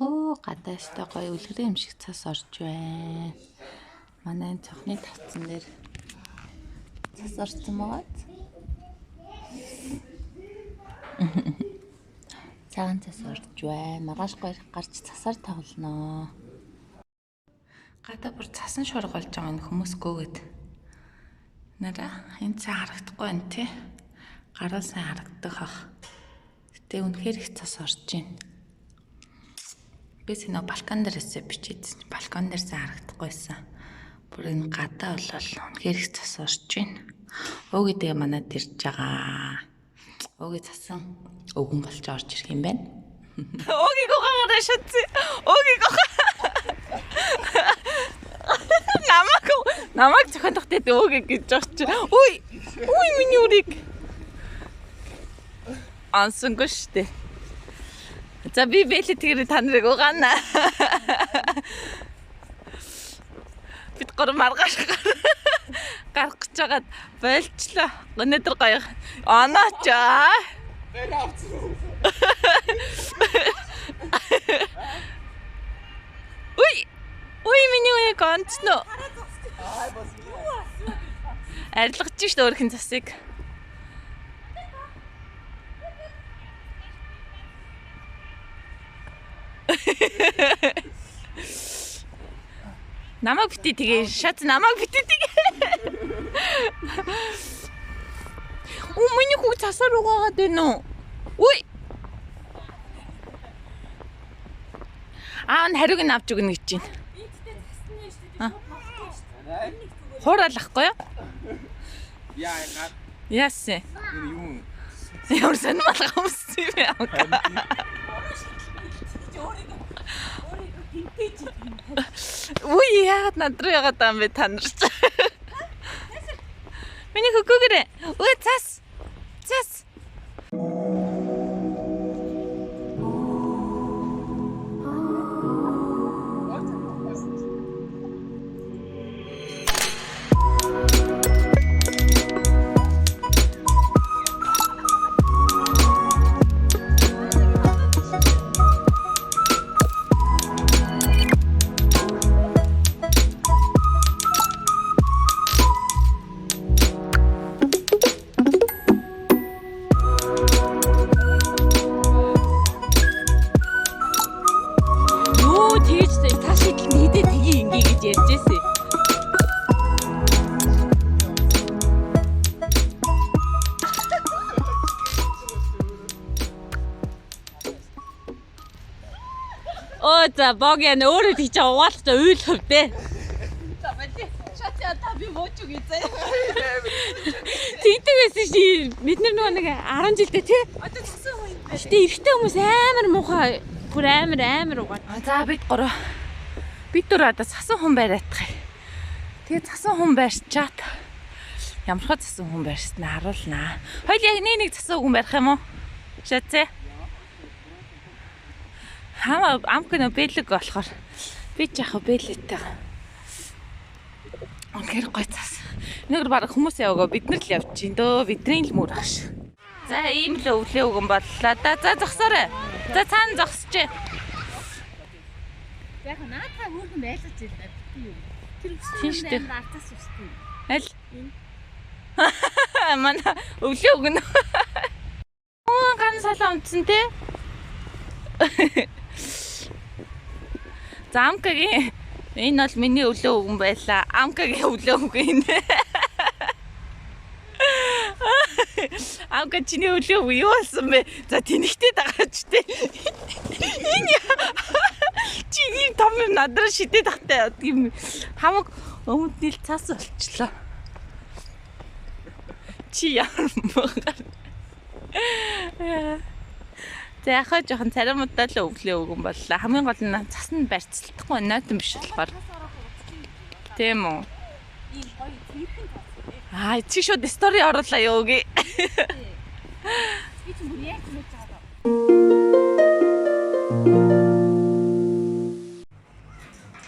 Хөө гадаа өстой гоё үлгэрийн юм шиг цас орж байна. Манай цохны тавцан дээр цас орсон байгаа. Цагаан цас орж байна. Маргааш гарч цасаар тоглоно. Гадаа бүр цасан шуурга болж байгаа энэ хүмүүс гөөгээд. Нараа энэ цаа харагдахгүй байна тий. Гараа сайн харагддаг хах. Гэтэ үнэхээр их цас орж байна. Би сэнэ балкон дээрээс бичиж балкон дээрээс харагдахгүйсэн. Бүр энэ гадаа болол үнэхээр их цас орж байна. Өө гэдэг манад ирж байгаа. Өөгийн цасан өвгөн болж орж ирэх юм байна. Өөгийн гохоогоо шатси. Өөгийн гохоо. Намайг зохиолох дээр өөгийн гэж очиж. Үй миний үрийг. Ансангүй штэ. За би бэлээ тэгэр та нарыг угаана. Бид гур маргааш гарах гэж байгаад болчлоо. Өнөөдөр гоё оноочаа. Ой миний үе гонцно. Арилгаж штэ өөрхөн засыг. Намайг битээ тэгээ шат намайг битээ тэгээ. Миний хүү цасаар угаагаад байна уу? Үй. Аав нь хариуг нь авч өгнө гэж байна. Хураалахгүй юу? Яасан. Ямар сонирхол хүмүүс юм яа. Үй яагаад надруу яагаад юм бэ та нар? Миний хөгөөгөрөө. Үй цас. За богийн өөрөө тийч угаалж уйлах вэ? За бэлээ. Шатя та би мууч үгүй заяа. Тэгдэгээс чи бид нэг 10 жилдээ тий. Одоо цасан хүн юм байна. Гэтэ эрэгтэй хүмүүс амар муухай бүр амар угаа. За бид дөрөв одоо цасан хүн байраадах. Тэгээ цасан хүн байрчаад ямархаа цасан хүн байрснаа харуулнаа. Хоёул яг нэг цасан хүн барих юм уу? Шатцээ. Хама амкно бэлэг болохоор би ч яхаа бэлээтэй. Үнэхээр гоё цас. Нэг баг хүмүүс явгаа бид нар л явчихин дөө бидний л мөр ах. За ийм л өвлөө өгөн боллоо да. За зогсоорой. За цаана зогсчээ. Яг наатаа хөөрхөн байлгаж ирдэ би юу. Тэр өссөн юм артаас өссөн. Аль? Манай өвлөө өгнө. Ган салаа унтсан те. За амкагийн энэ бол миний өвлөө өгөн байлаа. Амкагийн өвлөө өгөн энэ. Амка чиний өвлөө юу болсон бэ? За тэнэгтэй дагаач те. Энэ чиний том надраа шидэд тахтай юм хамаг өмднөл цас болчлоо. Чи яамаа. За яхаа жоохон царимудаа л өвлөө өгөн боллоо. Хамгийн гол нь цас нь барьцлахгүй нойтон биш болохоор. Тийм үү. Чи шууд стори оруулаа юу гээ. Би ч бүр яг хэлж байгаа.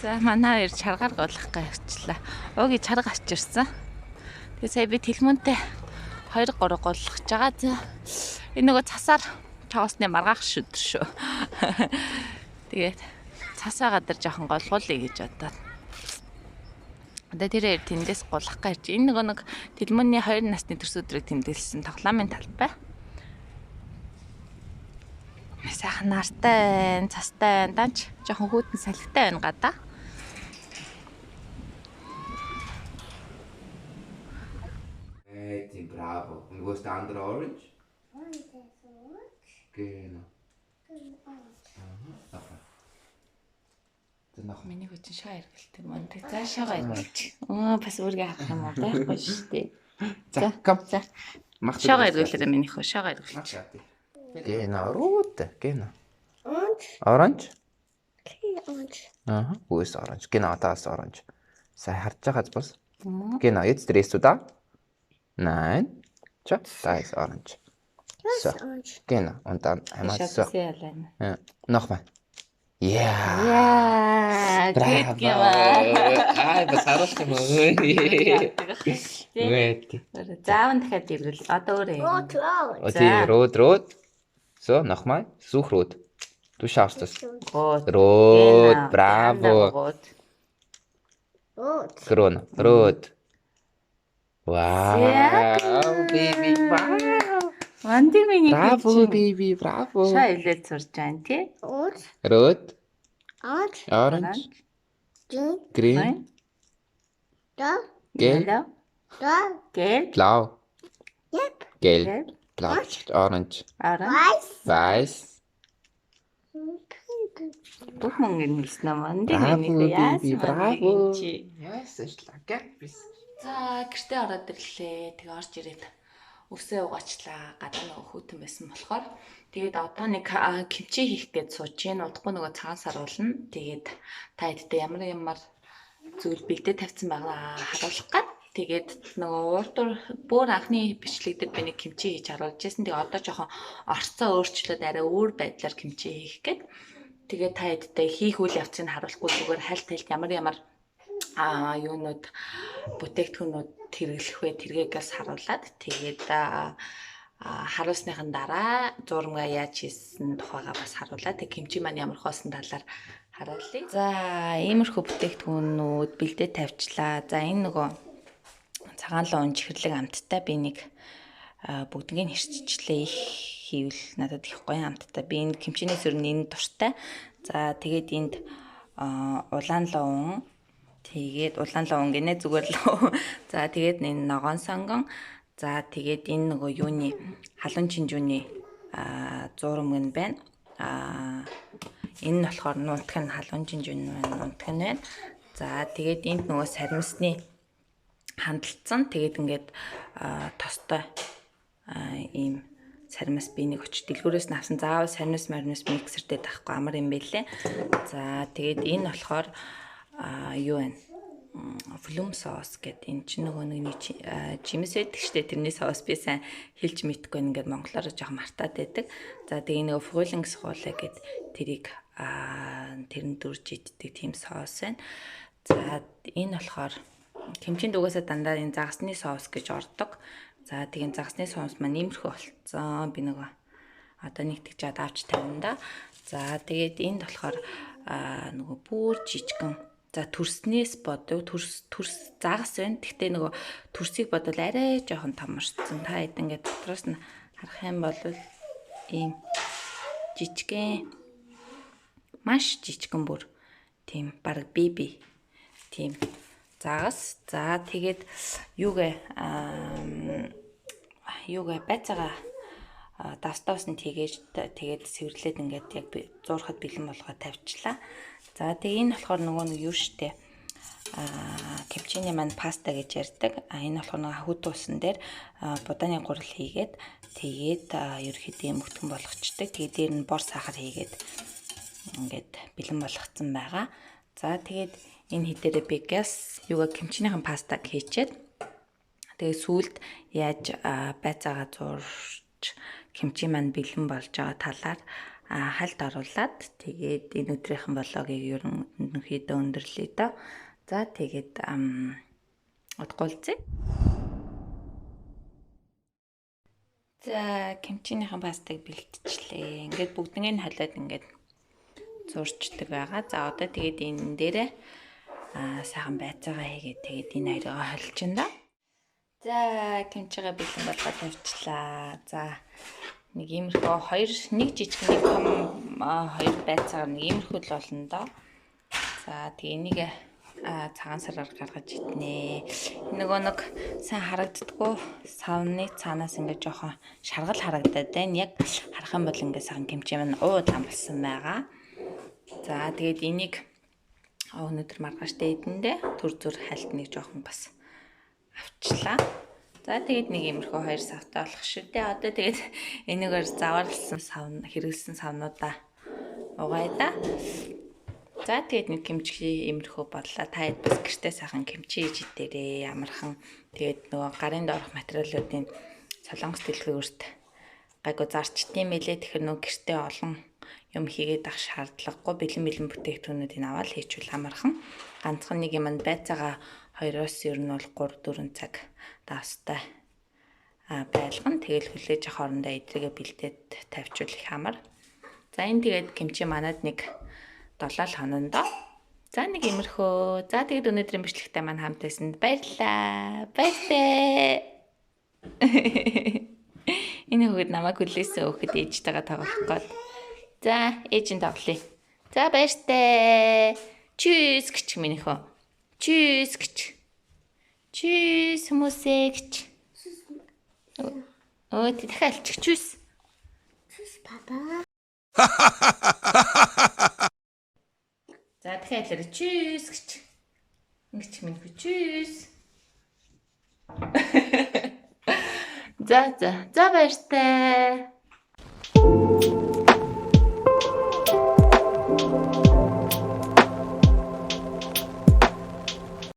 За манай хоёр чаргаар голох гайвчлаа. Өөгийн чарга авчирсан. Тэгээ сая би тэлмүнтэй 2-3 голох гэж байгаа. За энэ нөгөө цасаар тоосны маргаах шүдэр шүү. Тэгээд цасаа гадар жоохон голгуулъя гэж бодоод. Одоо тэрээр тэндээс гулах гэж. Энэ нэг Тэлмөний 2 насны төрс өдрийг тэмдэглэсэн тоглоомын талбай. Сайхан нартай байна, цастай байна. Данч жоохон хүүтэн салхитай байна гадаа. Bravo. Und wo ist der andere Orange? Genau. Aha, Dann noch. Миний хүчин шаа эргэлтэй мөн. Цаашаага эргэлж. Бас үргээ авах юм уу? Байхгүй шүү дээ. За, komm. За. Mach du Шаага das. эргэлээрээ миний хөө шаага эргэлж. Mach fertig. Genau, rote. Genau. Und Orange? und Aha, wo ist Orange? Genau, da ist Orange. Sei hart, was? Genau, jetzt drehst du da. Nein. Schau, da ist Orange. So, und genau. Und dann einmal so. Шагаасаа ялаа. Ja. Nochmal. Ja. Яа, Браво. гэх Ай, бас харуулсан юм уу? Үгүй. Зааван дахиад ирвэл одоо өөрөө. rot, rot. Okay, rot, rot. So, nochmal. Such rot. Du schaffst es. Рот. Rot, bravo. Рот. Rot. Krone, rot. Wow, Sehr Baby, wow. Ванди миний Bravo, Baby, bravo. Шаа илээд сурж байна тий. Rot. Rot, Und orange, grün. green, Da. gelb, Da. Гэл. blau, Yep. gelb, Gelb. blau, orange, Араа. Weiß. weiß. Бүх мөнгө нэлсэн юм. Ванди Bravo, миний Baby, bravo. чи. Yes, ist lecker. За гэртээ ороод ирлээ. Тэгээ орж ирээд өсөө угаачлаа. Гадаа нөгөө хүүтэн байсан болохоор тэгээд одоо нэг кимчи хийх гэж сууж гин. Удахгүй нөгөө цагаан саруулна. Тэгээд та хэдтэй ямар зүйл бэлдээ тавьсан байгаа харуулах гад. Тэгээд нөгөө урдуур бүр анхны бичлэг дээр би нэг кимчи хийж харуулж байсан. Тэгээ одоо жоохон орцоо өөрчлөөд арай өөр байдлаар кимчи хийх гээд. Тэгээд та хэдтэй хийх үйл явцыг харуулахгүй зүгээр хальт ямар юунууд бүтээгдэхүүнүүд хэрэглэх вэ тэргээс харуулад тэгээд харуулсныхан дараа зурмгаа яаж хийсэн тухайгаа бас харуулаад тэг кимчи маань ямар хоосон талаар харуулъя. За иймэрхүү бүтээгдэхүүнүүд бэлдээ тавьчлаа. За энэ нөгөө цагаан луун чихэрлэг амттай би нэг бүгднийг хэрччлээ их хийвэл надад их гоё амттай. Би энэ кимчиний сөрний энэ дуртай. За тэгээд энд улаан луун тэгээд улаан луун гинэ зүгээр л. За тэгээд энэ ногоон сонгон. За тэгээд энэ нөгөө юуны халуун чинжүүний зурмгэн байна. Энэ нь болохоор нунтх нь халуун чинжүүн байна, нунтх нь байна. За тэгээд энд нөгөө сармисны хандалцсан. Тэгээд ингээд тостой ийм сармис би нэг очиж дэлгүүрээс нь авсан. Заавал сармис миксертэй тахгүй амар юм байлээ. За тэгээд энэ болохоор юу вэ? Флум соус гэдэг энэ чинь нөгөө нэг жимс байдаг штэ тэрний соус би сайн хэлж мэдгүй ингээд монголоор жоохон мартаад байдаг. За тэгээ нөгөө фрулинг суулаа гэд тэрийг тэрэн дүрж иддэг тийм соус байна. За энэ болохоор кимчинд угаасаа дандаа энэ загасны соус гэж ордог. За тэгээ загасны соус маань иймэрхүү болцсон. Би нөгөө одоо нэг тэгж авч тавина да. За тэгээд энд болохоор нөгөө бүр жижигэн за төрснээс бодов төрс загас байна. Гэхдээ нөгөө төрсийг бодвол арай жоохон томорцсон. Та хэд ингээд дотроос нь харах юм бол ийм жижигэн маш жижигэн бүр тийм баг биби тийм загас. За тэгээд юугээ байцаага давстаас нь тэгээд сэвэрлээд ингээд яг зуурхад бэлэн болгоод тавьчлаа. За тэгээ энэ болохоор нөгөө нэг юу штэ кимчиний маань паста гэж ярьдаг. Энэ болохоор нэг хүүд туусан дээр будааны гурал хийгээд тэгээд ерөөхдөө юм өгтгөн болгочдөг. Тэгээд дээр нь бор сахар хийгээд ингээд бэлэн болгоцсон байгаа. За тэгээд энэ хідээрээ би газ юугаа кимчинийхэн пастаг хийчээд тэгээд сүүлд яаж байцаага зурж кимчи маань бэлэн болж байгаа талаар хальт оруулаад тэгээд энэ өдрийнхэн влогийг ерөнхийдөө өндөрлөе доо. За тэгээд удгуулцъя. За кимчинийхэн пастыг бэлтжлээ. Ингээд бүгднийг нь халиад ингээд зурчдаг байгаа. За одоо тэгээд энэ дээрээ сайхан байцаагаа хийгээд тэгээд энэ хоёроо холилчихно да. За кимчигээ бэлэн болгоод тавьчлаа. За нэг иймэрхүү нэг жижиг нэг том хоёр байцаагаар нэг иймэрхүү л болно доо. За тэгээ энийг цагаан сараар гаргаж иднэ. Нөгөө нэг сайн харагддаггүй савны цаанаас ингээд жоохон шаргал харагдаад байна. Яг харах юм бол ингээд сайхан кимчи маань уудаан болсон байгаа. За тэгээд энийг өнөөдөр маргааштай идэндээ төр зүр хальтныг жоохон бас авчлаа. За тэгээд нэг иймэрхүү хоёр савтай болох шүү дээ. Одоо тэгээд энэгээр заварлсан савн хэрэгэлсэн савнуудаа угаая да. За тэгээд нэг кимчи иймэрхүү бодлоо. Та хэд бас гэртээ сайхан кимчи хийж идээрээ амархан. Тэгээд нөгөө гарын доорх материалуудын солонгос дэлгүүрт гайгүй зарчдсан мэлээ. Тэгэхээр нөгөө гэртээ олон юм хийгээд ах шаардлагагүй бэлэн бүтээгдэхүүнүүдийг аваад хийчихвэл амархан. Ганцхан нэг юм байцаага 2-оос ер нь бол 3-4 цаг даастай байлгана. Тэгэл хүлээж авах хоорондоо эдрийгээ бэлдээд тавьчвал их амар. За энэ тэгээд кимчи манад нэг 7 хоног доо. За нэг иймэрхүү. За тэгээд өнөөдрийн бичлэгтэй маань хамт байсанд баярлалаа. Баяртай. Энэ хөгд намайг хүлээсэн хөгд ээжтэйгээ тоглох гээд. За ээж нь тоглоё. За баяртай. Чүс гэж минийхөө. Чүс гэж. Чүс хүмүүсээ гэж. Оо дахиад алчих чүс. Чүс папа. За дахиад хэлээрэй чүс гэж. Ингэж минийхөө чүс. За баяртай.